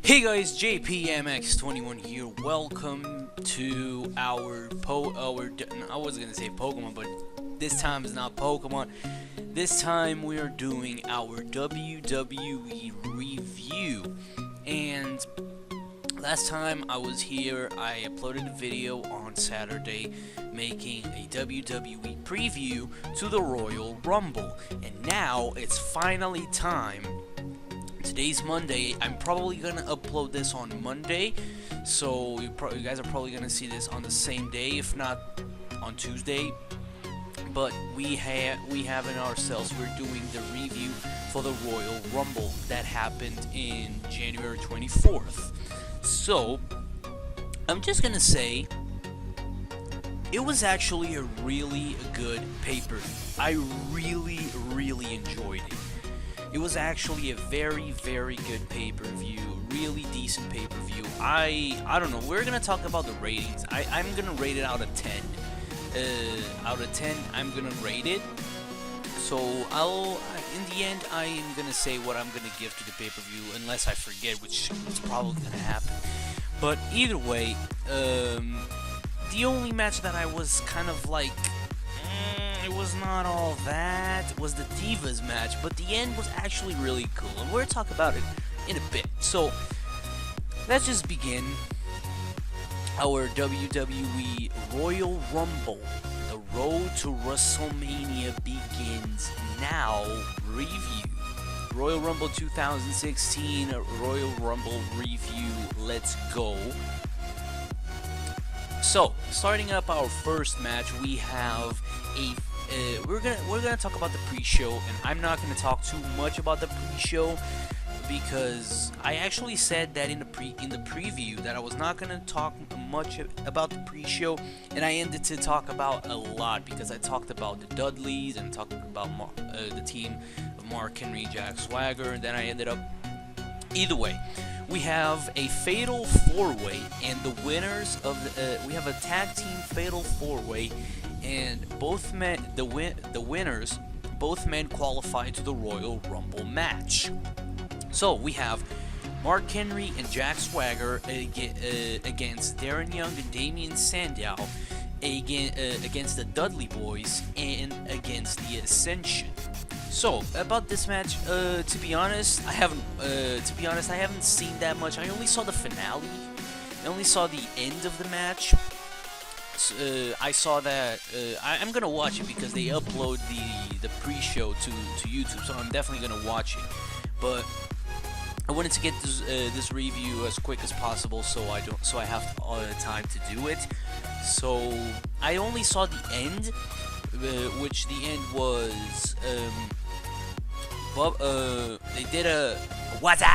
Hey guys, JPMX21 here. Welcome to our I was gonna say Pokemon, but this time it's not Pokemon. This time we are doing our WWE review. And last time I was here, I uploaded a video on Saturday making a WWE preview to the Royal Rumble. And now it's finally time. Today's Monday. I'm probably gonna upload this on Monday, so you guys are probably gonna see this on the same day, if not on Tuesday. But we have in ourselves. We're doing the review for the Royal Rumble that happened in January 24th. So I'm just gonna say it was actually a really good pay-per-view. I really enjoyed it. It was actually a very good pay-per-view, really decent pay-per-view. I don't know, we're gonna talk about the ratings. I'm gonna rate it out of 10. Out of 10, I'm gonna rate it. So in the end, I am gonna say what I'm gonna give to the pay-per-view, unless I forget, which is probably gonna happen. But either way, the only match that I was kind of like, it was not all that, was the Divas match, but the end was actually really cool, and we'll talk about it in a bit. So let's just begin our WWE Royal Rumble. The road to WrestleMania begins now. Review. Royal Rumble 2016 Royal Rumble review. Let's go. So, starting up our first match, we have a we're gonna talk about the pre-show, and I'm not gonna talk too much about the pre-show because I actually said that in the preview that I was not gonna talk much about the pre-show, and I ended to talk about a lot because I talked about the Dudleys and talked about the team of Mark Henry, Jack Swagger, and then I ended up. Either way, we have a fatal four-way, and the winners of we have a tag team fatal four-way, and both men, the winners, both men qualify to the Royal Rumble match. So we have Mark Henry and Jack Swagger against Darren Young and Damian Sandow, against the Dudley Boys, and against the Ascension. So about this match, to be honest, I haven't seen that much. I only saw the finale. I only saw the end of the match. I saw that. I'm gonna watch it because they upload the pre-show to YouTube, so I'm definitely gonna watch it. But I wanted to get this review as quick as possible, so I have all the time to do it. So I only saw the end, which the end was they did a waza.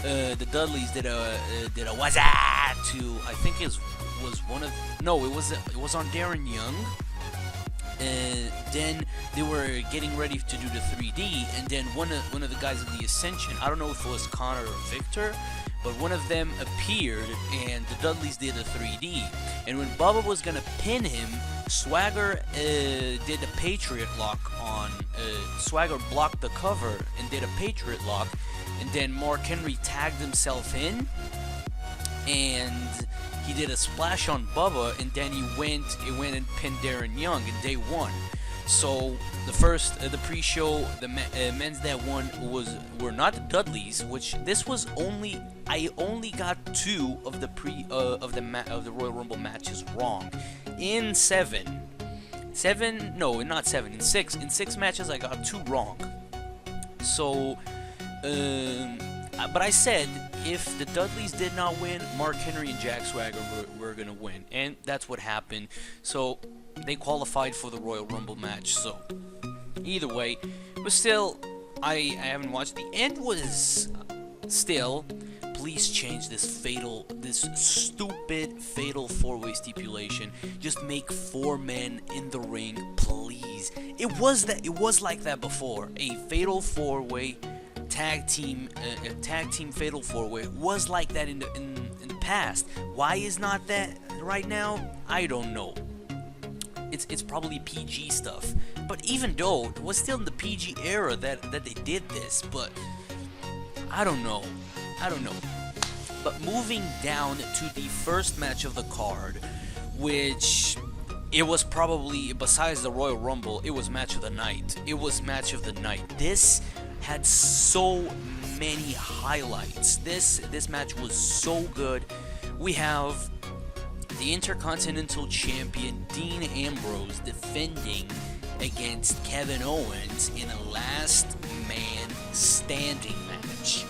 The Dudleys did a waza to, I think it was it was on Darren Young. And then they were getting ready to do the 3D, and then one of the guys of the Ascension, I don't know if it was Connor or Victor, but one of them appeared, and the Dudleys did a 3D. And when Bubba was gonna pin him, Swagger did a Patriot lock on. Swagger blocked the cover and did a Patriot lock, and then Mark Henry tagged himself in, and he did a splash on Bubba, and then he went and pinned Darren Young, and they won. So the pre-show, the men's that won were not the Dudleys, which this was I only got 2 of the of the Royal Rumble matches wrong. In 6 matches I got 2 wrong. So but I said if the Dudleys did not win, Mark Henry and Jack Swagger were gonna win, and that's what happened. So they qualified for the Royal Rumble match. So either way, but still, I haven't watched. The end was still. Please change this stupid fatal four-way stipulation. Just make 4 men in the ring, please. It was like that before. A fatal four-way tag team fatal four-way was like that in the past. Why is not that right now? I don't know. It's probably PG stuff. But even though it was still in the PG era that they did this, but I don't know. I don't know. But moving down to the first match of the card, which it was probably, besides the Royal Rumble, it was match of the night. It was match of the night. This had so many highlights. This match was so good. We have the Intercontinental Champion Dean Ambrose defending against Kevin Owens in a last man standing match.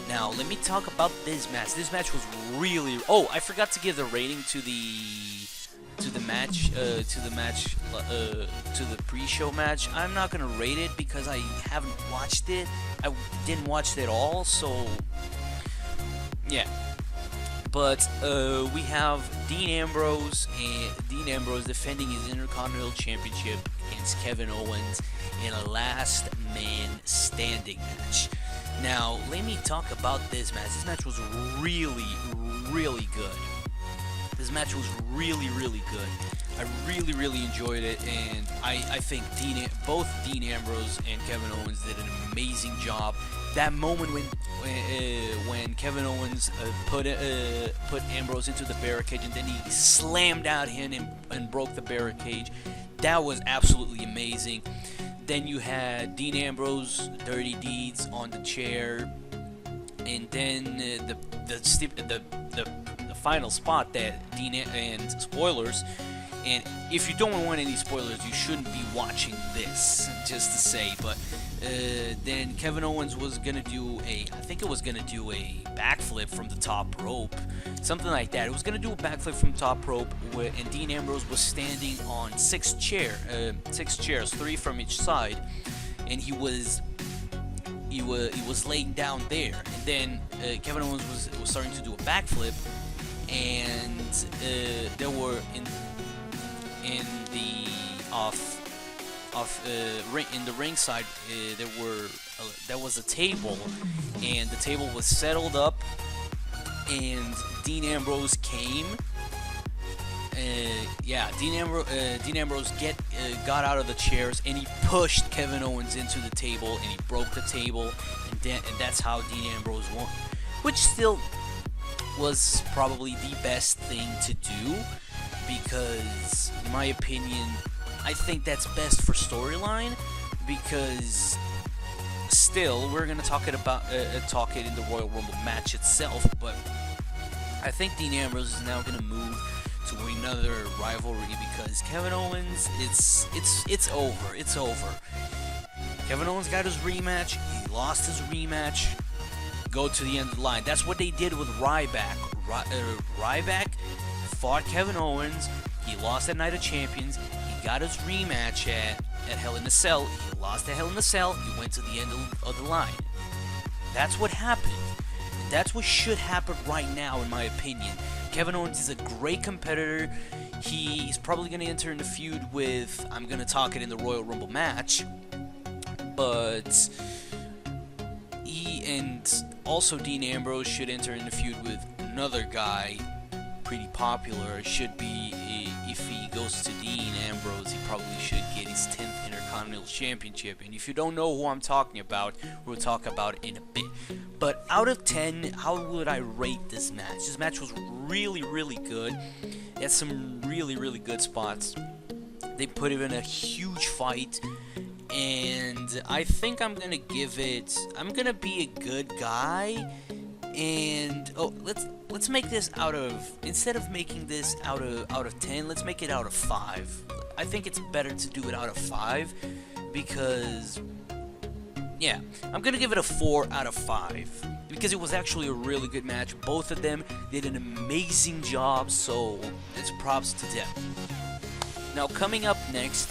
Now, let me talk about this match. This match was really... Oh, I forgot to give the rating to the pre-show match. I'm not gonna rate it because I haven't watched it. I didn't watch it all, so yeah. But we have Dean Ambrose defending his Intercontinental Championship against Kevin Owens in a last man standing match. Now, let me talk about this match. This match was really, really good. This match was really, really good. I really, really enjoyed it, and I think both Dean Ambrose and Kevin Owens did an amazing job. That moment when Kevin Owens put Ambrose into the barricade, and then he slammed out him and broke the barricade, that was absolutely amazing. Then you had Dean Ambrose dirty deeds on the chair, and then the final spot that and spoilers. And if you don't want any spoilers, you shouldn't be watching this, just to say. But then Kevin Owens was gonna do I think it was gonna do a backflip from the top rope, something like that. It was gonna do a backflip from top rope, and Dean Ambrose was standing on six chairs, 3 from each side, and he was laying down there. And then Kevin Owens was starting to do a backflip, and there were in the ringside there was a table, and the table was settled up, and Dean Ambrose came. Dean Ambrose got out of the chairs, and he pushed Kevin Owens into the table, and he broke the table, and that's how Dean Ambrose won, which still was probably the best thing to do, because in my opinion, I think that's best for storyline, because still we're gonna talk it in the Royal Rumble match itself, but I think Dean Ambrose is now gonna move to another rivalry, because Kevin Owens, it's over. Kevin Owens got his rematch, he lost his rematch, go to the end of the line. That's what they did with Ryback. Ryback fought Kevin Owens, he lost at Night of Champions, he got his rematch at Hell in a Cell, he lost at Hell in a Cell, he went to the end of the line. That's what happened. And that's what should happen right now, in my opinion. Kevin Owens is a great competitor. He's probably going to enter in a feud with, I'm going to talk it in the Royal Rumble match, but also Dean Ambrose should enter in a feud with another guy, pretty popular. Should be, if he goes to Dean Ambrose, he probably should get his 10th Intercontinental Championship. And if you don't know who I'm talking about, we'll talk about it in a bit. But out of 10, how would I rate this match? This match was really, really good. It had some really, really good spots. They put it in a huge fight, and I think I'm gonna give it. I'm gonna be a good guy, and let's make this out of, instead of making this out of 10, let's make it out of 5. I think it's better to do it out of 5, because yeah, I'm gonna give it a 4 out of 5, because it was actually a really good match. Both of them did an amazing job, so it's props to them. Now, coming up next,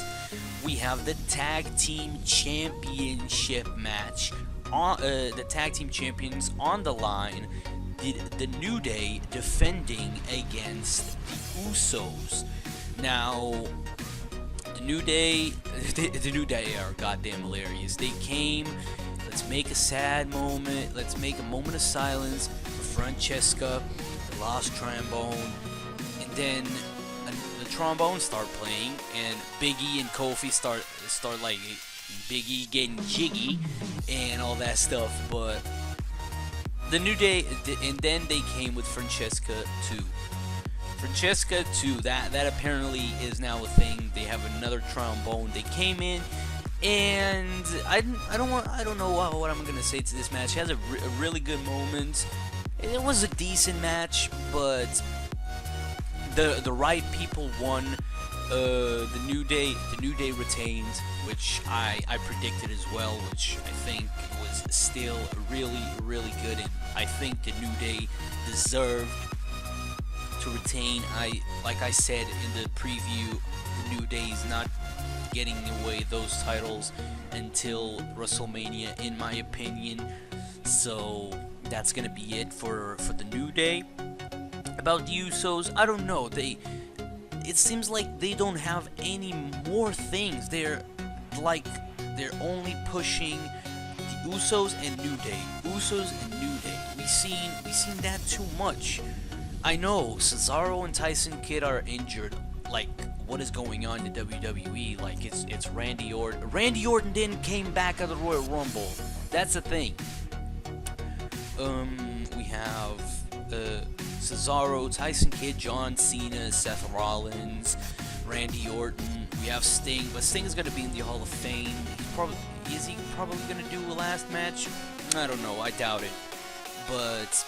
we have the Tag Team Championship match. The Tag Team Champions on the line. The New Day defending against the Usos. Now, the New Day are goddamn hilarious. They came. Let's make a sad moment. Let's make a moment of silence for Francesca, the lost trombone, and then the trombone start playing, and Big E and Kofi start like Big E getting jiggy and all that stuff. But the New Day, and then they came with Francesca 2. Francesca 2, that apparently is now a thing. They have another trombone. They came in, and I don't know what I'm gonna say to this match. It has a really good moment. It was a decent match, but the right people won. The New Day retained, which I predicted as well, which I think was still really good, and I think the New Day deserved to retain. Like I said in the preview, the New Day is not getting away those titles until WrestleMania, in my opinion. So that's gonna be it for the New Day. About the Usos, I don't know. It seems like they don't have any more things. They're only pushing the Usos and New Day. Usos and New Day. We've seen that too much. I know Cesaro and Tyson Kidd are injured. Like, what is going on in WWE? Like, it's Randy Orton. Randy Orton then came back at the Royal Rumble. That's the thing. We have Cesaro, Tyson Kidd, John Cena, Seth Rollins, Randy Orton. We have Sting, but Sting is gonna be in the Hall of Fame. Is he probably gonna do a last match? I don't know. I doubt it. But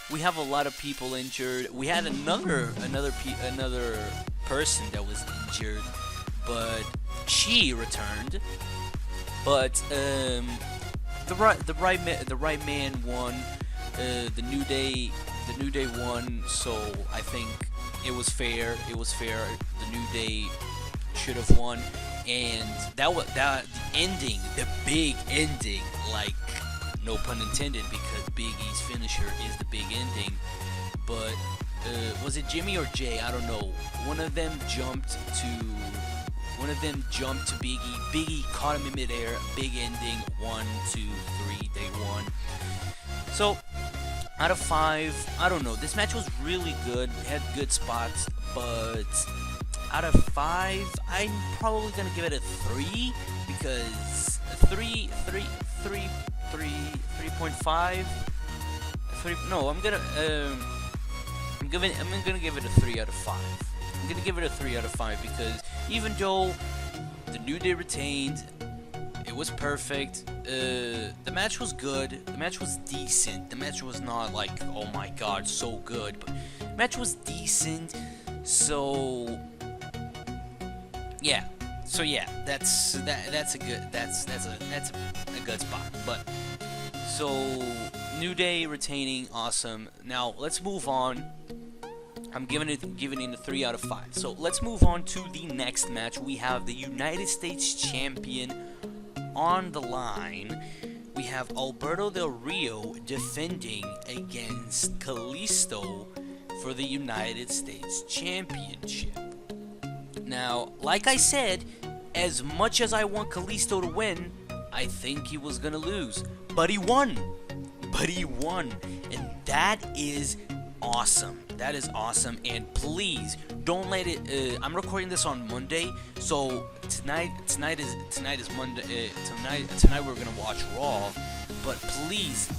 we have a lot of people injured. We had another person that was injured, but she returned. But the right man won. The New Day won, so I think it was fair. The New Day should have won, and the ending, the big ending, like, no pun intended, because Big E's finisher is the big ending. But was it Jimmy or Jay? I don't know. One of them jumped to Big E. Big E caught him in midair. Big ending. 1, 2, 3. They won. So out of 5, I don't know. This match was really good. It had good spots, but out of 5, I'm probably gonna give it a 3, because 3.5. No, I'm gonna give it a 3 out of 5. I'm gonna give it a 3 out of 5 because even though the New Day retained, it was perfect. The match was good. The match was decent. The match was not like, oh my god, so good, but the match was decent. So yeah, that's a good spot. But so New Day retaining, awesome. Now let's move on. I'm giving it a 3 out of 5. So let's move on to the next match. We have the United States Champion on the line. We have Alberto Del Rio defending against Kalisto for the United States Championship. Now, like I said, as much as I want Kalisto to win, I think he was gonna lose. But he won. And that is awesome. That is awesome. And please don't let it. I'm recording this on Monday, so tonight is Monday. Tonight we're gonna watch Raw. But please,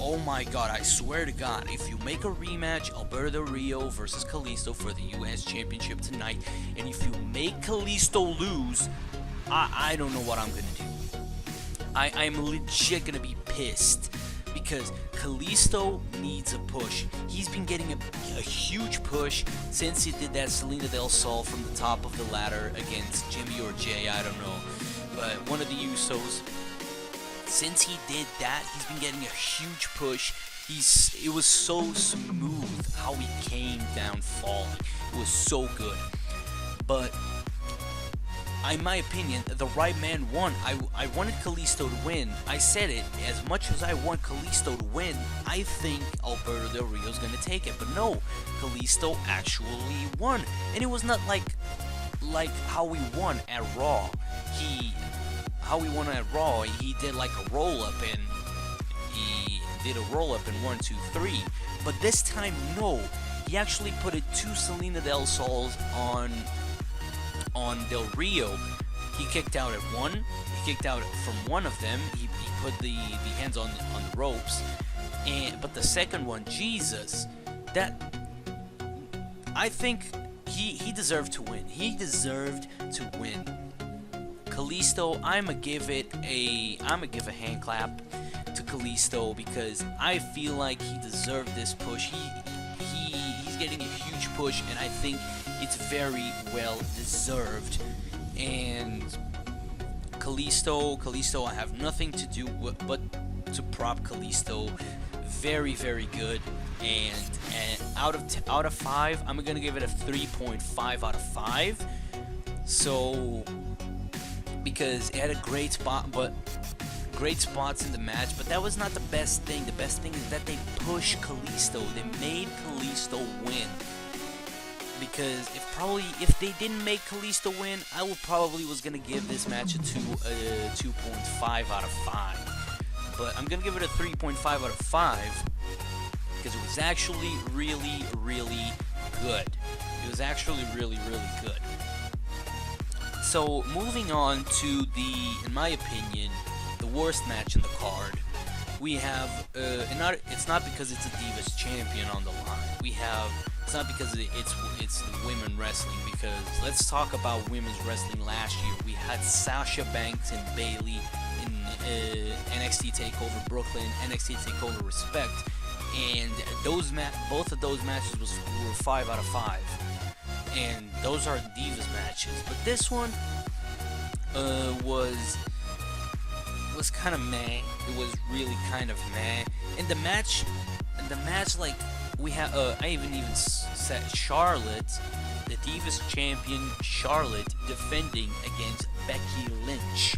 oh my God, I swear to God, if you make a rematch, Alberto Del Rio versus Kalisto for the U.S. Championship tonight, and if you make Kalisto lose, I don't know what I'm gonna do. I'm legit gonna be pissed. Because Kalisto needs a push. He's been getting a huge push since he did that Selena Del Sol from the top of the ladder against Jimmy or Jay, I don't know. But one of the Usos. Since he did that, he's been getting a huge push. It was so smooth how he came down falling. It was so good. But in my opinion, the right man won. I wanted Kalisto to win. I said it. As much as I want Kalisto to win, I think Alberto Del Rio is going to take it. But no, Kalisto actually won. And it was not like how we won at Raw. He did like a roll-up, and he did a roll-up in 1, 2, 3. But this time, no. He actually put it 2 Selena Del Sols on Del Rio. He kicked out at 1. He kicked out from one of them. He put the hands on the ropes, but the second one, Jesus, that I think he deserved to win. He deserved to win. Kalisto, I'ma give a hand clap to Kalisto because I feel like he deserved this push. He's getting a huge push, and I think it's very well deserved. And Kalisto, I have nothing to do but to prop Kalisto. Very, very good. And out of 5, I'm gonna give it a 3.5 out of 5. So because it had a great spot, but great spots in the match, but that was not the best thing. The best thing is that they pushed Kalisto. They made Kalisto win. Because if they didn't make Kalisto win, I was gonna give this match a 2.5 out of 5. But I'm gonna give it a 3.5 out of 5 because it was actually really, really good. It was actually really, really good. So moving on to in my opinion, the worst match in the card. We have, it's not because it's a Divas champion on the line. It's not because it's the women wrestling, because let's talk about women's wrestling last year. We had Sasha Banks and Bayley in NXT TakeOver Brooklyn, NXT TakeOver Respect, and both of those matches were 5 out of 5. And those are Divas matches, but this one was kind of meh. It was really kind of meh. And the match, like we have, I even set Charlotte, the Divas champion Charlotte, defending against Becky Lynch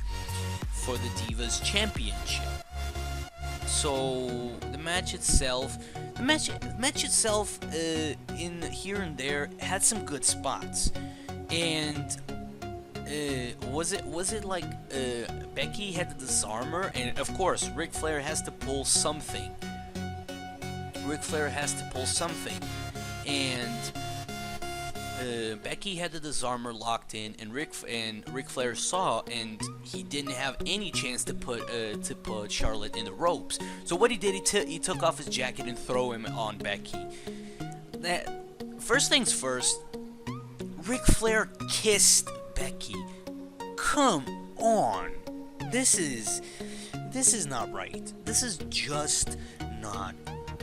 for the Divas championship. So the match itself, in here and there had some good spots, and was it like Becky had the disarmer, and of course Ric Flair has to pull something. And Becky had the disarmer locked in, and Ric Flair saw, and he didn't have any chance to put Charlotte in the ropes. So what he did, he took off his jacket and threw him on Becky. First things first, Ric Flair kissed Becky. Come on, this is not right. This is just not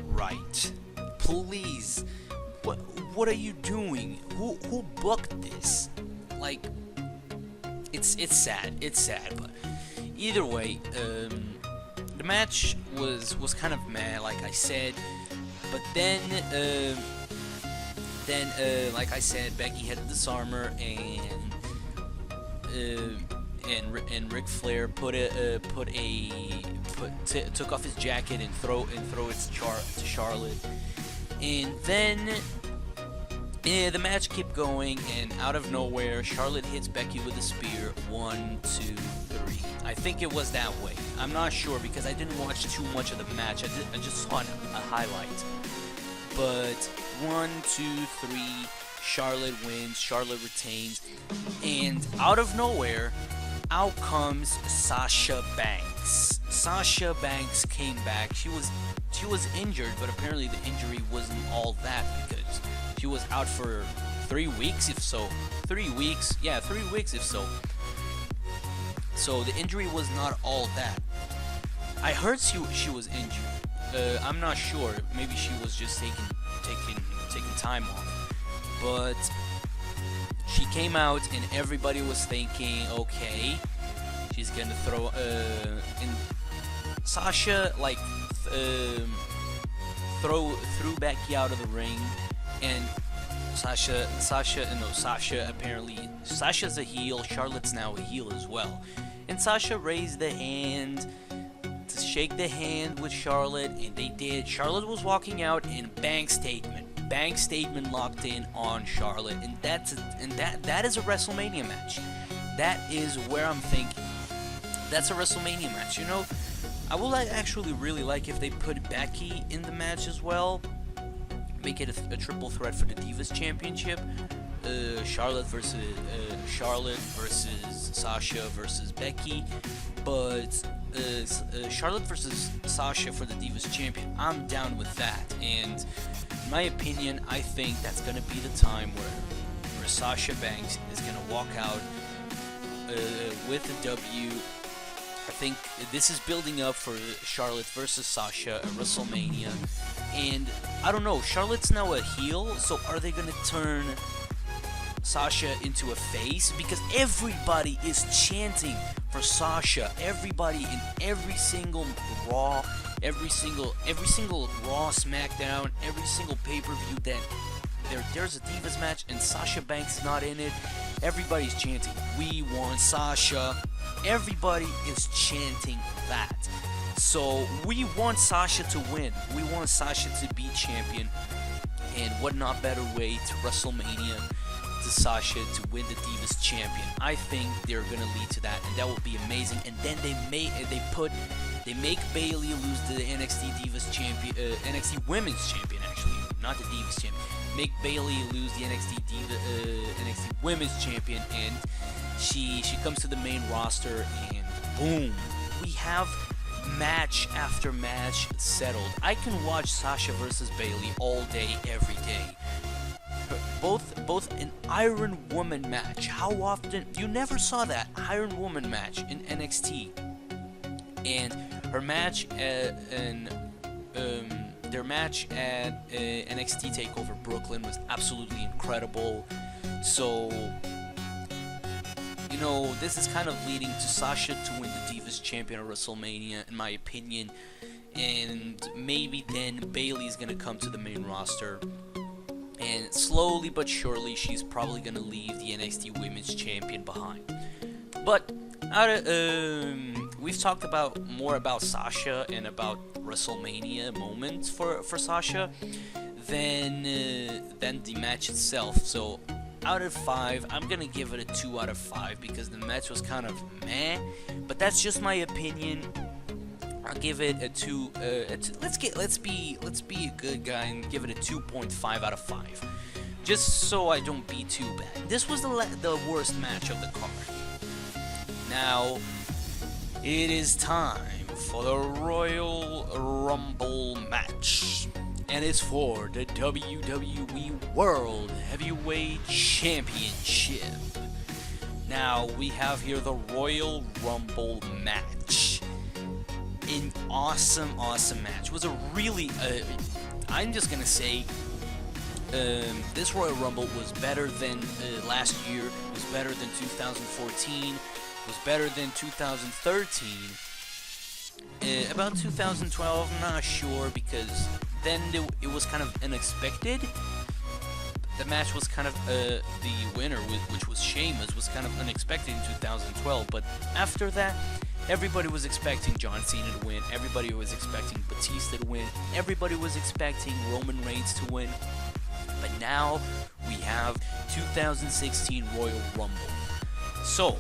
right. Please. What are you doing? Who booked this? Like, it's sad. It's sad, but either way, the match was kind of meh, like I said. But then like I said, Becky had the disarmer, and Ric Flair took off his jacket and throw it to Charlotte. And then the match kept going, and out of nowhere, Charlotte hits Becky with a spear. 1, 2, 3. I think it was that way. I'm not sure because I didn't watch too much of the match. I just saw a highlight. But 1, 2, 3. Charlotte wins. Charlotte retains. And out of nowhere, out comes Sasha Banks. Sasha Banks came back. She was injured, but apparently the injury wasn't all that because she was out for 3 weeks, if so. 3 weeks? Yeah, 3 weeks, if so. So the injury was not all that. I heard she was injured. I'm not sure. Maybe she was just taking time off. But she came out, and everybody was thinking, okay, she's gonna throw. And Sasha threw Becky out of the ring, and apparently Sasha's a heel. Charlotte's now a heel as well, and Sasha raised the hand to shake the hand with Charlotte, and they did. Charlotte was walking out, and Banks statement locked in on Charlotte, and that is a WrestleMania match. That is where I'm thinking. That's a WrestleMania match, you know. I would actually really like if they put Becky in the match as well. Make it a triple threat for the Divas Championship. Charlotte versus Sasha versus Becky. But Charlotte versus Sasha for the Divas Champion, I'm down with that. And in my opinion, I think that's gonna be the time where Sasha Banks is gonna walk out with the W. I think this is building up for Charlotte versus Sasha at WrestleMania. And I don't know, Charlotte's now a heel, so are they gonna turn Sasha into a face? Because everybody is chanting for Sasha. Everybody in every single Raw, every single Raw, SmackDown, every single pay-per-view that there's a Divas match and Sasha Banks is not in it, everybody's chanting, "We want Sasha." Everybody is chanting that. So we want Sasha to win. We want Sasha to be champion. And what not better way to WrestleMania to Sasha to win the Divas champion. I think they're gonna lead to that, and that will be amazing. And then they make Bayley lose the NXT Divas champion, NXT Women's champion actually, not the Divas champion. Make Bayley lose the NXT Women's champion, and she comes to the main roster, and boom, we have match after match settled. I can watch Sasha versus Bayley all day, every day. Both an Iron Woman match. How often you never saw that Iron Woman match in NXT, and her match their match at NXT Takeover Brooklyn was absolutely incredible. So, you know, this is kind of leading to Sasha to win the Divas champion at WrestleMania, in my opinion, and maybe then Bayley's gonna come to the main roster. And slowly but surely, she's probably gonna leave the NXT Women's Champion behind. But we've talked more about Sasha and about WrestleMania moments for Sasha than the match itself. So out of 5, I'm gonna give it a 2 out of 5 because the match was kind of meh. But that's just my opinion. I'll give it a 2. Let's be a good guy and give it a 2.5 out of 5, just so I don't be too bad. This was the worst match of the card. Now it is time for the Royal Rumble match, and it's for the WWE World Heavyweight Championship. Now we have here the Royal Rumble match. An awesome match. It was a really, I'm just gonna say, this Royal Rumble was better than last year, was better than 2014, was better than 2013. About 2012, I'm not sure, because then it was kind of unexpected. The match was kind of, the winner, which was Sheamus, was kind of unexpected in 2012, but after that, everybody was expecting John Cena to win, everybody was expecting Batista to win, everybody was expecting Roman Reigns to win, but now we have 2016 Royal Rumble. So,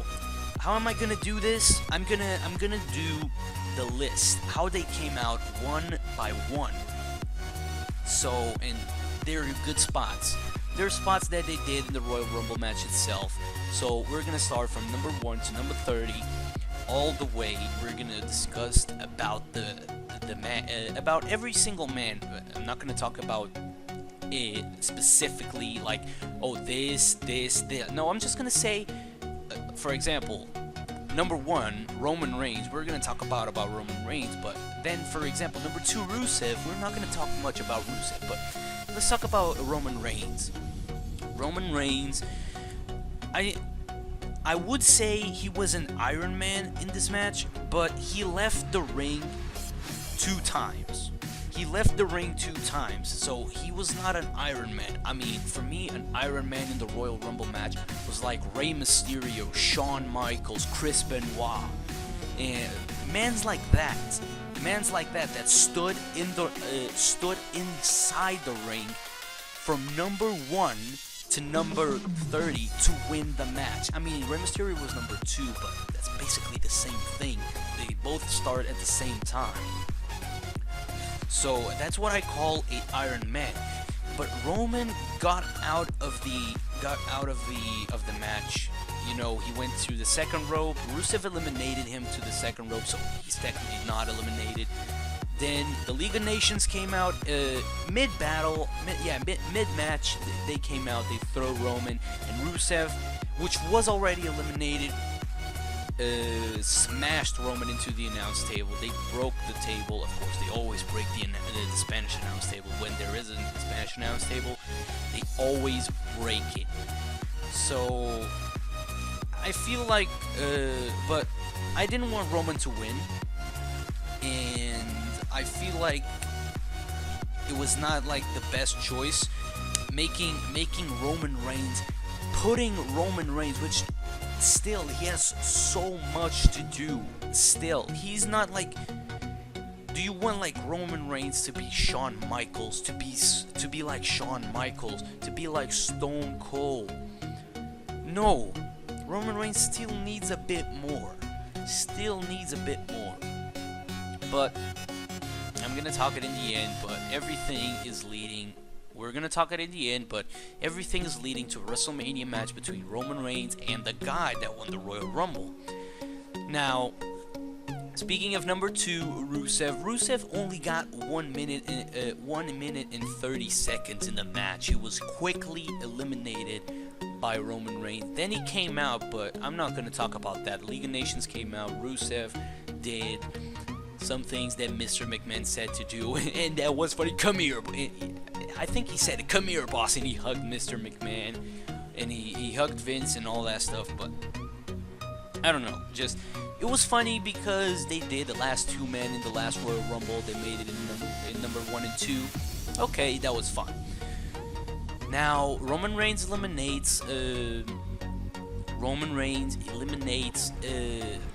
how am I gonna do this? I'm gonna do the list, how they came out one by one. So, and they're good spots. There are spots that they did in the Royal Rumble match itself. So we're gonna start from number 1 to number 30, all the way. We're gonna discuss about about every single man. I'm not gonna talk about it specifically, like, oh, this. No, I'm just gonna say, for example, number 1, Roman Reigns. We're gonna talk about Roman Reigns, but then, for example, number 2, Rusev. We're not gonna talk much about Rusev, but let's talk about Roman Reigns. Roman Reigns, I would say he was an Iron Man in this match, but he left the ring 2 times. He left the ring 2 times, so he was not an Iron Man. I mean, for me, an Iron Man in the Royal Rumble match was like Rey Mysterio, Shawn Michaels, Chris Benoit, and mans like that that stood inside the ring from number 1 to number 30 to win the match. I mean, Rey Mysterio was number 2, but that's basically the same thing. They both start at the same time. So that's what I call an Iron Man. But Roman got out of the match. he went to the second rope. Rusev eliminated him to the second rope, so he's technically not eliminated. Then the League of Nations came out mid-battle, mid-match. They came out. They throw Roman and Rusev, which was already eliminated. Smashed Roman into the announce table. They broke the table. Of course, they always break the Spanish announce table. When there is a Spanish announce table, they always break it. So I feel like, but I didn't want Roman to win, and I feel like it was not like the best choice. Making Roman Reigns, putting Roman Reigns, which still he has so much to do. Still, he's not like. Do you want like Roman Reigns to be Shawn Michaels, to be like Shawn Michaels, to be like Stone Cold? No, Roman Reigns still needs a bit more. Still needs a bit more. But I'm gonna talk it in the end. But everything is leading. We're gonna talk it in the end, but everything is leading to a WrestleMania match between Roman Reigns and the guy that won the Royal Rumble. Now, speaking of number 2, Rusev only got 1 minute and 30 seconds in the match. He was quickly eliminated by Roman Reigns. Then he came out, but I'm not gonna talk about that. League of Nations came out. Rusev did some things that Mr. McMahon said to do, and that was funny. Come here. I think he said, "Come here, boss," and he hugged Mr. McMahon, and he hugged Vince and all that stuff. But I don't know. Just it was funny because they did the last 2 men in the last Royal Rumble. They made it in number 1 and 2. Okay, that was fun. Now Roman Reigns eliminates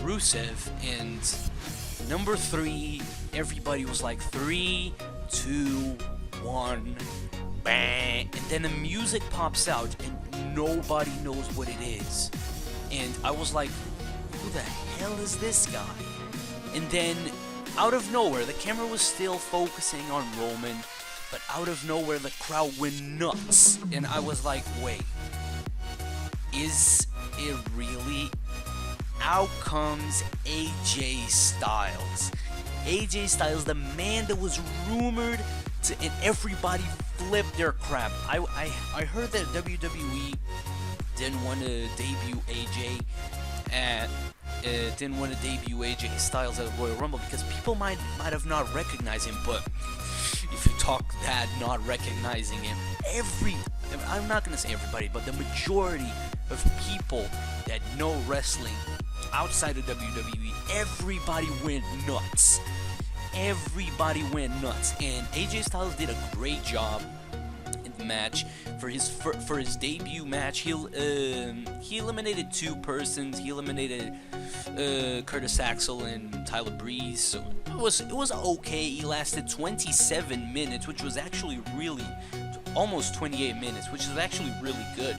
Rusev, and number 3, everybody was like 3, 2, 1, bang, and then the music pops out and nobody knows what it is. And I was like, who the hell is this guy? And then out of nowhere, the camera was still focusing on Roman, but out of nowhere the crowd went nuts. And I was like, wait, is it really? Out comes AJ Styles. AJ Styles, the man that was rumored to, and everybody flipped their crap. I heard that WWE didn't want to debut AJ Styles at Royal Rumble because people might have not recognized him. But if you talk that not recognizing him, I'm not gonna say everybody, but the majority of people that know wrestling outside of WWE, everybody went nuts. Everybody went nuts, and AJ Styles did a great job in the match. For his debut match, he eliminated 2 persons. He eliminated Curtis Axel and Tyler Breeze, so it was okay. He lasted 27 minutes, which was actually really almost 28 minutes, which is actually really good.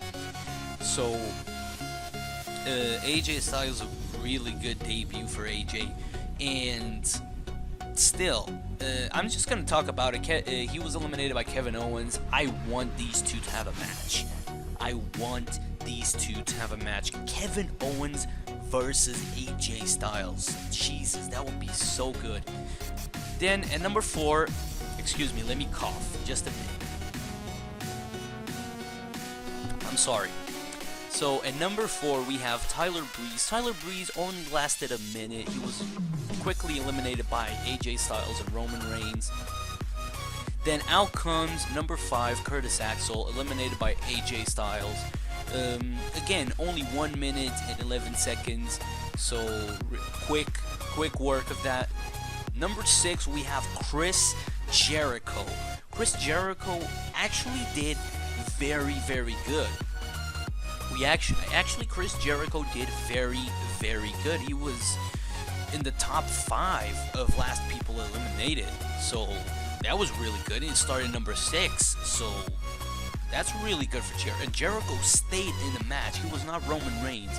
So AJ Styles, a really good debut for AJ, and still, I'm just gonna talk about it. He was eliminated by Kevin Owens. I want these two to have a match. Kevin Owens versus AJ Styles. Jesus, that would be so good. Then at number 4, excuse me, let me cough just a minute. I'm sorry. So at number 4 we have Tyler Breeze. Tyler Breeze only lasted a minute. He was quickly eliminated by AJ Styles and Roman Reigns. Then out comes number 5, Curtis Axel, eliminated by AJ Styles. Again, only 1 minute and 11 seconds. So quick work of that. Number 6 we have Chris Jericho. Chris Jericho actually did very, very good. Chris Jericho did very, very good. He was in the top 5 of last people eliminated, so that was really good. He started number 6, so that's really good for Jericho. And Jericho stayed in the match. He was not Roman Reigns.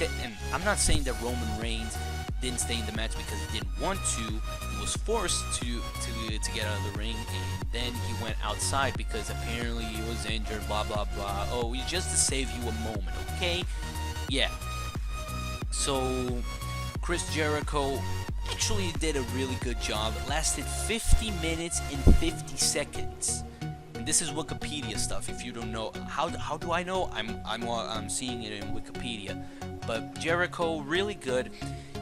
And I'm not saying that Roman Reigns didn't stay in the match because he didn't want to. He was forced to get out of the ring, and then he went outside because apparently he was injured, blah blah blah. Oh, it's just to save you a moment, okay? yeah. So Chris Jericho actually did a really good job. It lasted 50 minutes and 50 seconds. And this is Wikipedia stuff. If you don't know, how do I know? I'm seeing it in Wikipedia. But Jericho, really good.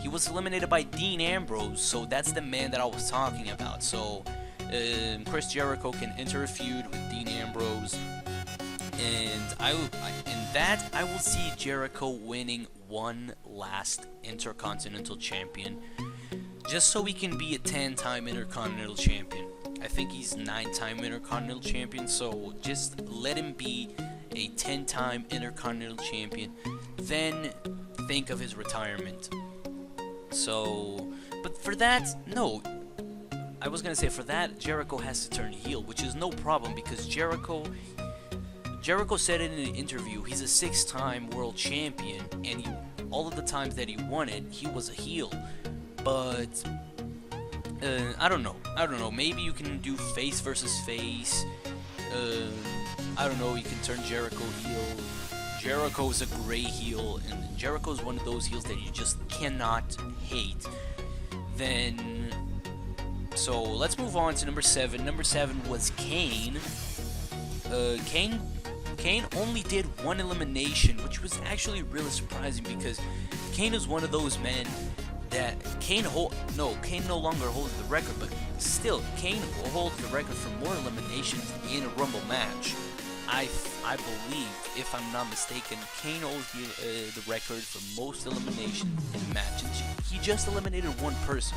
He was eliminated by Dean Ambrose, so that's the man that I was talking about. So Chris Jericho can enter a feud with Dean Ambrose, and I will see Jericho winning one last Intercontinental Champion, just so he can be a 10-time Intercontinental Champion. I think he's 9-time Intercontinental Champion, so just let him be a 10-time Intercontinental Champion. Then think of his retirement. So, but for that, no. I was gonna say for that, Jericho has to turn heel, which is no problem because Jericho said it in an interview. He's a 6-time world champion, and all of the times that he won it, he was a heel. But I don't know. Maybe you can do face versus face. I don't know. You can turn Jericho heel. Jericho is a great heel, and Jericho is one of those heels that you just cannot hate. Then, so let's move on to number 7. Number 7 was Kane. Kane only did one elimination, which was actually really surprising because Kane is one of those men that Kane no longer holds the record, but still Kane holds the record for more eliminations in a Rumble match. I believe, if I'm not mistaken, Kane holds the record for most eliminations in matches. He just eliminated one person.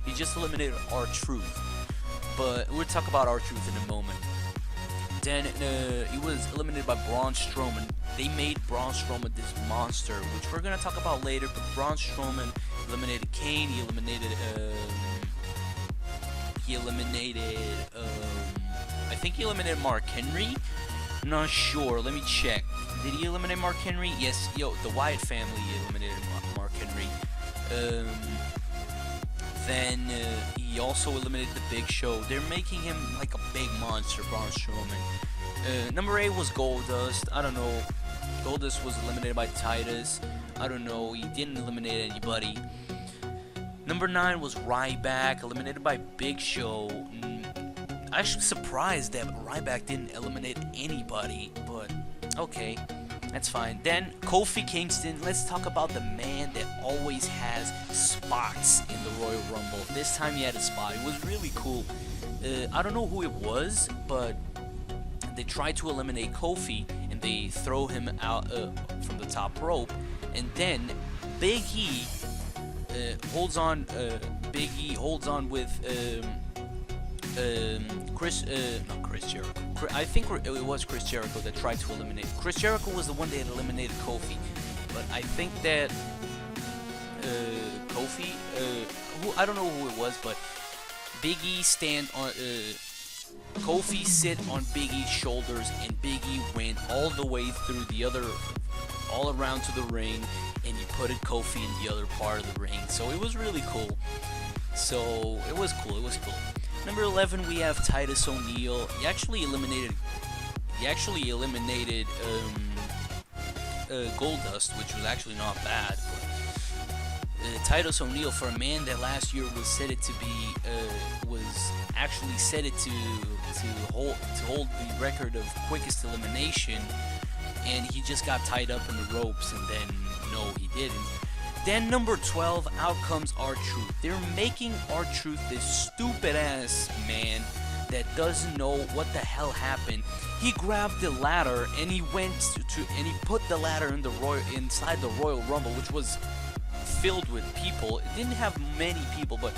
He just eliminated R-Truth. But we'll talk about R-Truth in a moment. Then he was eliminated by Braun Strowman. They made Braun Strowman this monster, which we're gonna talk about later. But Braun Strowman eliminated Kane. He eliminated. I think he eliminated Mark Henry. I'm not sure. Let me check. Did he eliminate Mark Henry? Yes. The Wyatt family eliminated Mark Henry. Then he also eliminated the Big Show. They're making him like a big monster, Braun Strowman. Number 8 was Goldust. I don't know. Goldust was eliminated by Titus. I don't know. He didn't eliminate anybody. Number 9 was Ryback, eliminated by Big Show. I'm actually surprised that Ryback didn't eliminate anybody, but okay, that's fine. Then Kofi Kingston. Let's talk about the man that always has spots in the Royal Rumble. This time he had a spot. It was really cool. I don't know who it was, but they tried to eliminate Kofi and they throw him out from the top rope, and then Big E holds on. Big E holds on with not Chris Jericho. I think it was Chris Jericho that tried to eliminate. Chris Jericho was the one that eliminated Kofi, but I think that Kofi, I don't know who it was, but Big E stand on. Kofi sit on Big E's shoulders, and Big E went all the way through all around to the ring, and he put Kofi in the other part of the ring. So it was really cool. So it was cool. Number 11, we have Titus O'Neil. He actually eliminated Goldust, which was actually not bad. But Titus O'Neil, for a man that last year was said it to be to hold the record of quickest elimination, and he just got tied up in the ropes, and then no, he didn't. Then number 12, out comes R-Truth. They're making R-Truth this stupid ass man that doesn't know what the hell happened. He grabbed the ladder and he went and he put the ladder in inside the Royal Rumble, which was filled with people. It didn't have many people, but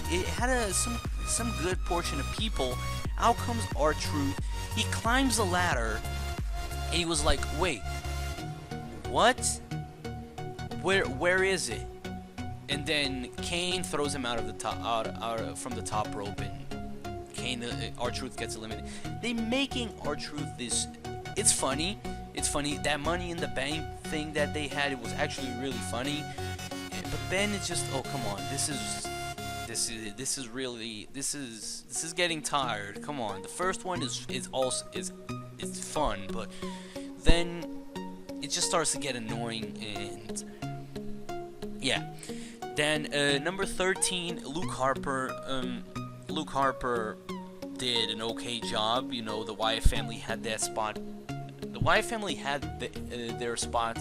it had some good portion of people. Out comes R-Truth. He climbs the ladder and he was like, "Wait, what? Where is it?" And then Kane throws him out of the top, out from the top rope, and Kane, R-Truth gets eliminated. They making R-Truth this. It's funny. That Money in the Bank thing that they had, it was actually really funny. But then it's just, oh come on, this is getting tired. Come on, the first one is fun, but then it just starts to get annoying, and yeah. Then number 13, Luke Harper. Luke Harper did an okay job. You know, the Wyatt family had that spot. The Wyatt family had their spot.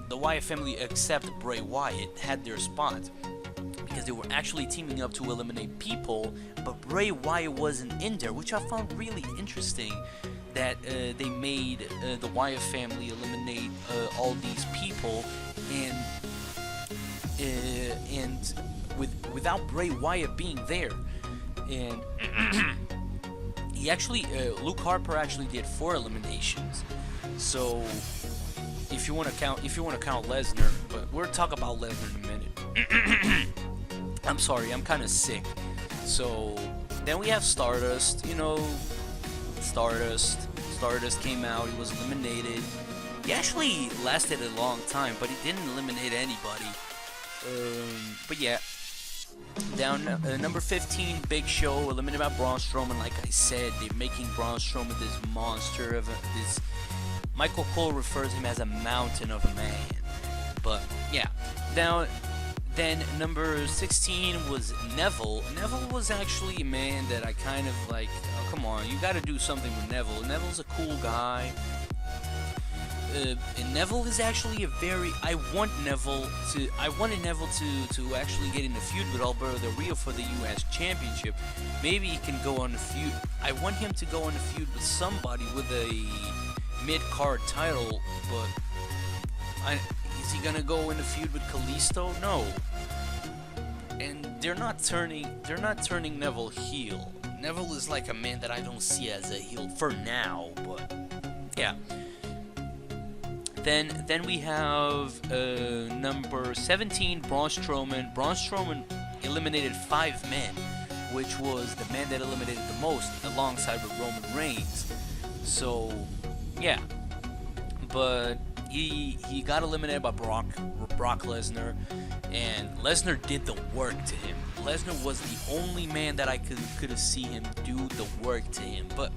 The Wyatt family, except Bray Wyatt, had their spot because they were actually teaming up to eliminate people, but Bray Wyatt wasn't in there, which I found really interesting. That they made the Wyatt family eliminate all these people, and without Bray Wyatt being there, and he actually Luke Harper actually did 4 eliminations. So if you want to count Lesnar, but we'll talk about Lesnar in a minute. I'm sorry, I'm kind of sick. So then we have Stardust. You know, Stardust came out. He was eliminated. He actually lasted a long time, but he didn't eliminate anybody. But yeah. Down number 15, Big Show, eliminated by Braun Strowman. Like I said, they're making Braun Strowman this monster of this. Michael Cole refers him as a mountain of a man. But yeah. Then number 16 was Neville. Neville was actually a man that I kind of like. Oh, come on, you got to do something with Neville. Neville's a cool guy. And Neville is actually a very. I wanted Neville to actually get in a feud with Alberto Del Rio for the U.S. Championship. Maybe he can go on a feud. I want him to go on a feud with somebody with a mid-card title, but is he gonna go in a feud with Kalisto? No. And they're not turning Neville heel. Neville is like a man that I don't see as a heel for now, but yeah. Then we have number 17, Braun Strowman. Braun Strowman eliminated 5 men, which was the man that eliminated the most, alongside with Roman Reigns. So yeah, but he got eliminated by Brock Lesnar, and Lesnar did the work to him. Lesnar was the only man that I could have seen him do the work to him. But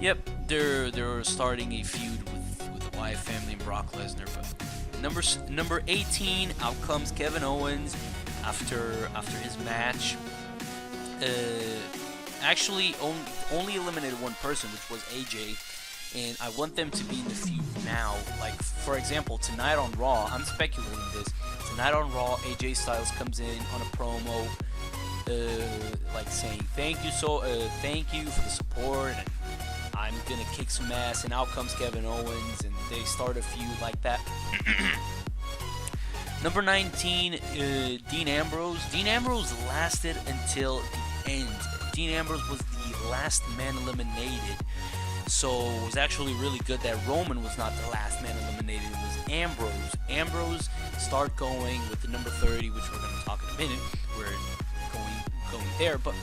yep, they're starting a feud with the Wyatt family and Brock Lesnar. But number 18, out comes Kevin Owens after his match. Actually only eliminated one person, which was AJ. And I want them to be in the feud now. Like, for example, tonight on Raw, I'm speculating this. Tonight on Raw, AJ Styles comes in on a promo, like saying, thank you for the support, and I'm gonna kick some ass. And out comes Kevin Owens, and they start a feud like that. Number 19, Dean Ambrose. Dean Ambrose lasted until the end. Dean Ambrose was the last man eliminated. So it was actually really good that Roman was not the last man eliminated. It was Ambrose. Ambrose start going with the number 30, which we're going to talk in a minute. We're going there, but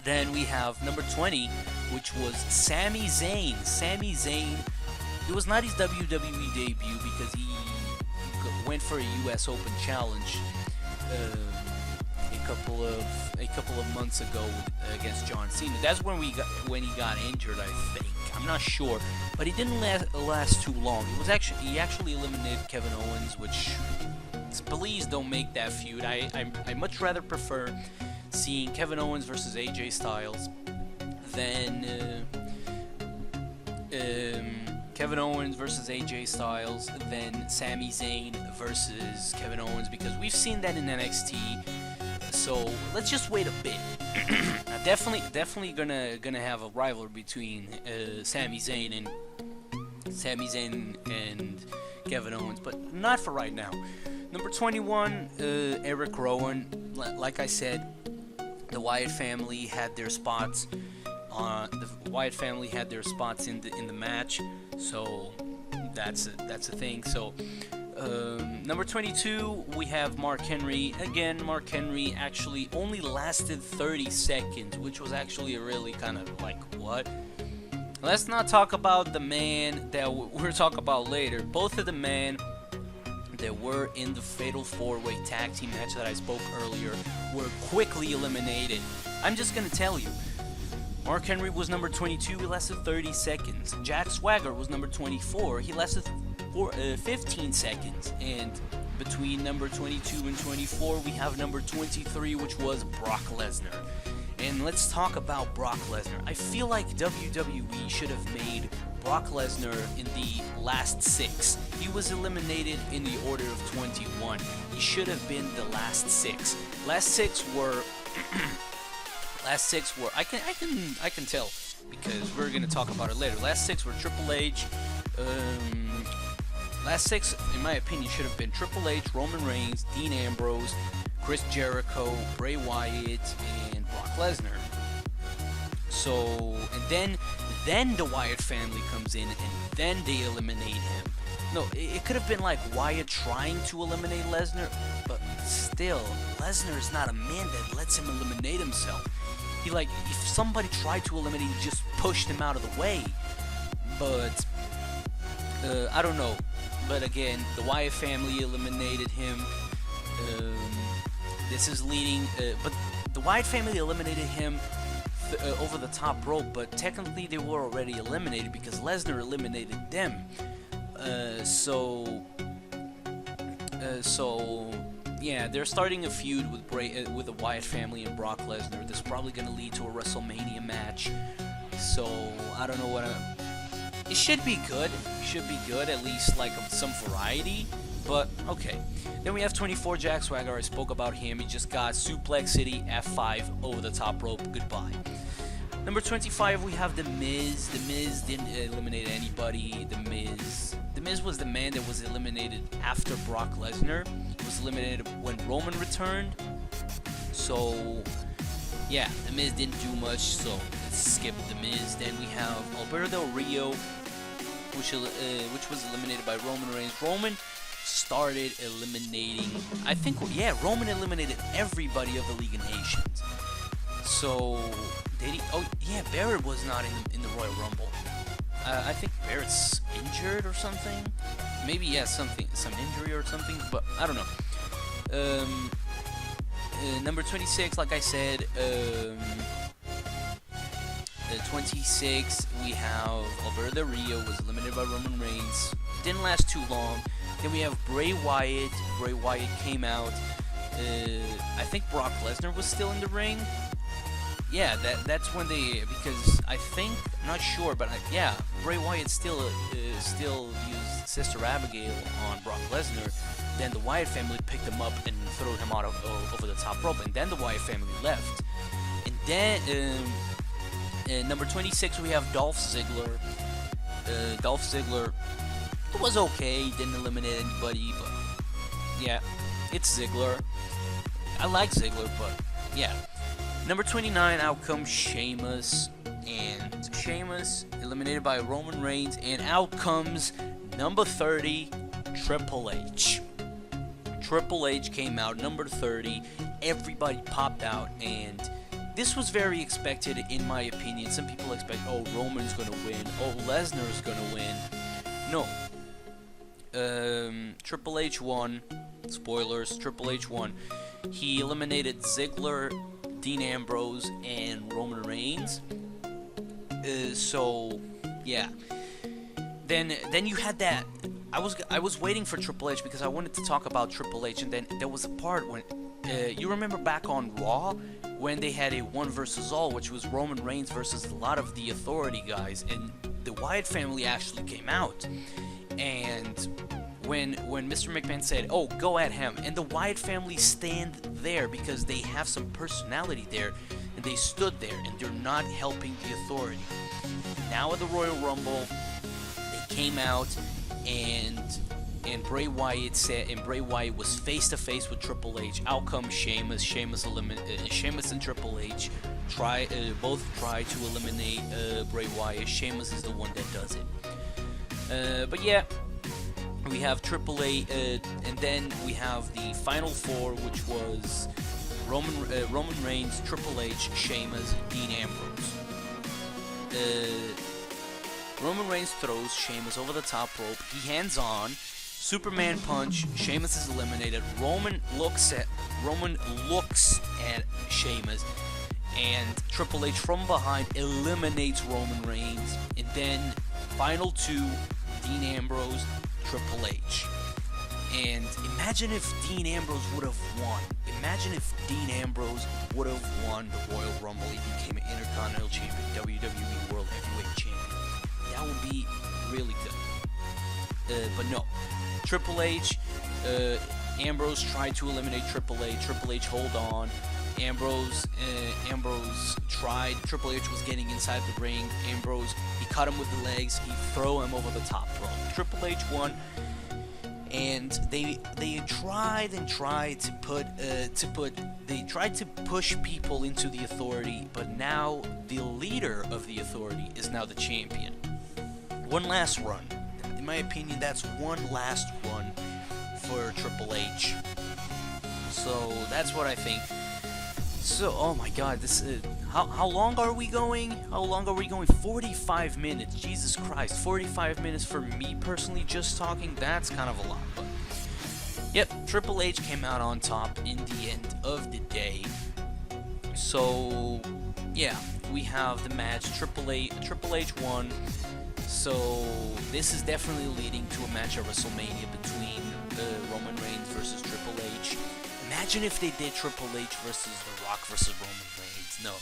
then we have number 20, which was Sami Zayn. Sami Zayn, it was not his WWE debut because he went for a US Open challenge a couple of months ago against John Cena. That's when he got injured, I think. I'm not sure, but he didn't last too long. He actually eliminated Kevin Owens, which, please don't make that feud. I much rather prefer seeing Kevin Owens versus AJ Styles than Kevin Owens versus AJ Styles than Sami Zayn versus Kevin Owens, because we've seen that in NXT. So let's just wait a bit. Definitely gonna have a rivalry between Sami Zayn and Kevin Owens, but not for right now. Number 21, Eric Rowan. Like I said, the Wyatt family had their spots. The Wyatt family had their spots in the match, so that's a thing. So. Number 22, we have Mark Henry. Again, Mark Henry actually only lasted 30 seconds, which was actually a really kind of like, what? Let's not talk about the man that we'll talk about later. Both of the men that were in the Fatal 4-Way Tag Team match that I spoke earlier were quickly eliminated. I'm just going to tell you, Mark Henry was number 22, he lasted 30 seconds. Jack Swagger was number 24, he lasted 15 seconds. And between number 22 and 24, we have number 23, which was Brock Lesnar. And let's talk about Brock Lesnar. I feel like WWE should have made Brock Lesnar in the last 6. He was eliminated in the order of 21. He should have been the last 6. Last 6 were I can tell because we're gonna talk about it later. Last 6 were Triple H. Last 6, in my opinion, should have been Triple H, Roman Reigns, Dean Ambrose, Chris Jericho, Bray Wyatt, and Brock Lesnar. So, and then the Wyatt family comes in, and then they eliminate him. No, it could have been like Wyatt trying to eliminate Lesnar, but still, Lesnar is not a man that lets him eliminate himself. He, like, if somebody tried to eliminate him, he just pushed him out of the way. But I don't know. But again, the Wyatt family eliminated him. This is leading, but the Wyatt family eliminated him over the top rope, but technically they were already eliminated because Lesnar eliminated them. So yeah, they're starting a feud with the Wyatt family and Brock Lesnar. This is probably going to lead to a WrestleMania match. So I don't know what. It should be good. Should be good, at least like some variety. But okay. Then we have 24 Jack Swagger. I spoke about him. He just got Suplex City F5 over the top rope. Goodbye. Number 25, we have The Miz. The Miz didn't eliminate anybody. The Miz was the man that was eliminated after Brock Lesnar. He was eliminated when Roman returned. So, yeah, The Miz didn't do much, so let's skip The Miz. Then we have Alberto Del Rio, which was eliminated by Roman Reigns. Roman started eliminating, I think, yeah, Roman eliminated everybody of the League of Nations. So, did he? Oh, yeah, Barrett was not in the Royal Rumble. I think Barrett's injured or something. Maybe, yeah, some injury or something, but I don't know. Number 26, like I said, 26, we have Alberto Del Rio, was eliminated by Roman Reigns. Didn't last too long. Then we have Bray Wyatt. Bray Wyatt came out. I think Brock Lesnar was still in the ring. Yeah, that's when they, because I think, I'm not sure, but yeah, Bray Wyatt still used Sister Abigail on Brock Lesnar. Then the Wyatt family picked him up and threw him out over the top rope, and then the Wyatt family left. And then number 26, we have Dolph Ziggler. Dolph Ziggler was okay, didn't eliminate anybody, but yeah, it's Ziggler. I like Ziggler, but yeah. Number 29, out comes Sheamus, and Sheamus eliminated by Roman Reigns, and out comes number 30, Triple H. Triple H came out, number 30, everybody popped out, and this was very expected in my opinion. Some people expect, oh, Roman's gonna win, oh, Lesnar's gonna win. No. Triple H won. Spoilers, Triple H won. He eliminated Ziggler, Dean Ambrose, and Roman Reigns. So yeah. Then you had that. I was waiting for Triple H because I wanted to talk about Triple H, and then there was a part when you remember back on Raw when they had a 1 versus all, which was Roman Reigns versus a lot of the Authority guys, and the Wyatt family actually came out. And when Mr. McMahon said, oh, go at him, and the Wyatt family stand there because they have some personality there, and they stood there, and they're not helping the Authority. Now at the Royal Rumble, they came out, and Bray Wyatt said, and Bray Wyatt was face to face with Triple H. Out comes Sheamus. Sheamus and Triple H both try to eliminate Bray Wyatt. Sheamus is the one that does it. But yeah, we have Triple H, and then we have the Final Four, which was Roman Reigns, Triple H, Sheamus, Dean Ambrose. Roman Reigns throws Sheamus over the top rope. He hands on. Superman punch. Sheamus is eliminated. Roman looks at Sheamus, and Triple H from behind eliminates Roman Reigns, and then final two, Dean Ambrose, Triple H. And imagine if Dean Ambrose would have won. Imagine if Dean Ambrose would have won the Royal Rumble. He became an Intercontinental Champion, WWE World Heavyweight Champion. That would be really good. But no. Triple H, Ambrose tried to eliminate Triple H. Triple H hold on. Ambrose tried. Triple H was getting inside the ring. Ambrose, he cut him with the legs. He threw him over the top rope. Triple H won. And they tried to push people into the Authority, but now the leader of the Authority is now the champion. One last run. In my opinion, that's one last run for Triple H. So that's what I think. So, oh my God, this how long are we going? How long are we going? 45 minutes. Jesus Christ, 45 minutes for me personally just talking. That's kind of a lot. But yep, Triple H came out on top in the end of the day. So yeah, we have the match. Triple H won. So this is definitely leading to a match at WrestleMania between Roman Reigns versus Triple H. Imagine if they did Triple H versus The Rock versus Roman Reigns. No.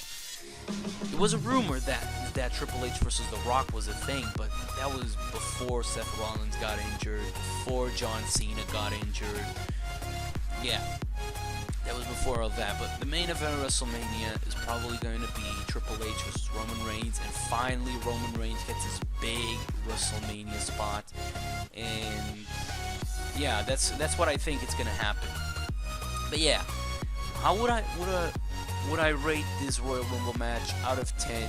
It was a rumor that Triple H versus The Rock was a thing, but that was before Seth Rollins got injured, before John Cena got injured. Yeah. That was before all that, but the main event of WrestleMania is probably going to be Triple H versus Roman Reigns, and finally Roman Reigns gets his big WrestleMania spot, and yeah, that's what I think it's going to happen. But yeah, how would I rate this Royal Rumble match out of 10,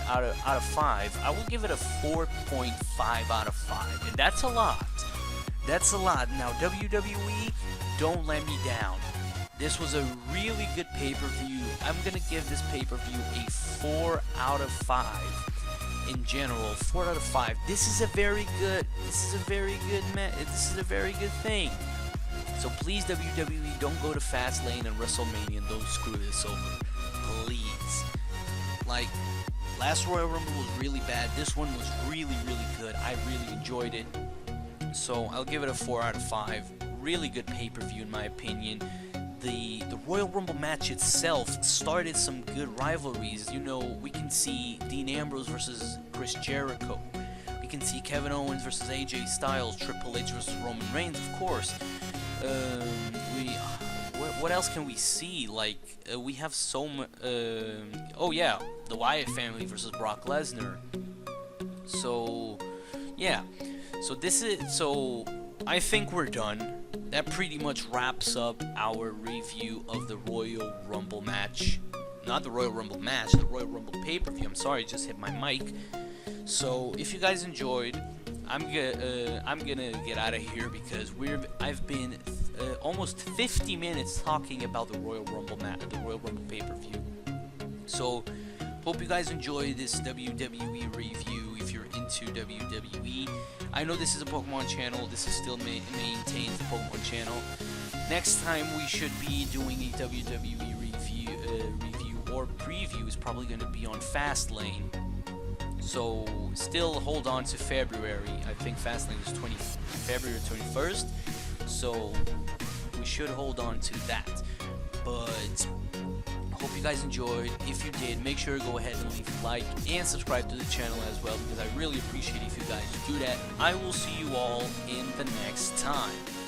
out of 5? I will give it a 4.5 out of 5, and that's a lot. That's a lot. Now WWE, don't let me down. This was a really good pay-per-view. I'm gonna give this pay-per-view a 4 out of 5. In general, 4 out of 5. This is a very good match. This is a very good thing. So please, WWE, don't go to Fastlane and WrestleMania and don't screw this over. Please. Like, last Royal Rumble was really bad. This one was really, really good. I really enjoyed it. So I'll give it a 4 out of 5. Really good pay-per-view in my opinion. The Royal Rumble match itself started some good rivalries. You know, we can see Dean Ambrose versus Chris Jericho. We can see Kevin Owens versus AJ Styles, Triple H versus Roman Reigns, of course. What else can we see? Like, we have so much. Oh yeah, the Wyatt family versus Brock Lesnar. So yeah, so I think we're done. That pretty much wraps up our review of the Royal Rumble match. Not the Royal Rumble match, the Royal Rumble pay-per-view. I'm sorry, I just hit my mic. So if you guys enjoyed, I'm gonna get out of here because I've been almost 50 minutes talking about the Royal Rumble match, the Royal Rumble pay-per-view. So hope you guys enjoy this WWE review. If you're into WWE, I know this is a Pokemon channel. This is still maintains the Pokemon channel. Next time we should be doing a WWE review or preview is probably going to be on Fastlane. So still hold on to February. I think Fastlane is February 21st. So we should hold on to that. But hope you guys enjoyed. If you did, make sure to go ahead and leave a like and subscribe to the channel as well, because I really appreciate it if you guys do that. I will see you all in the next time.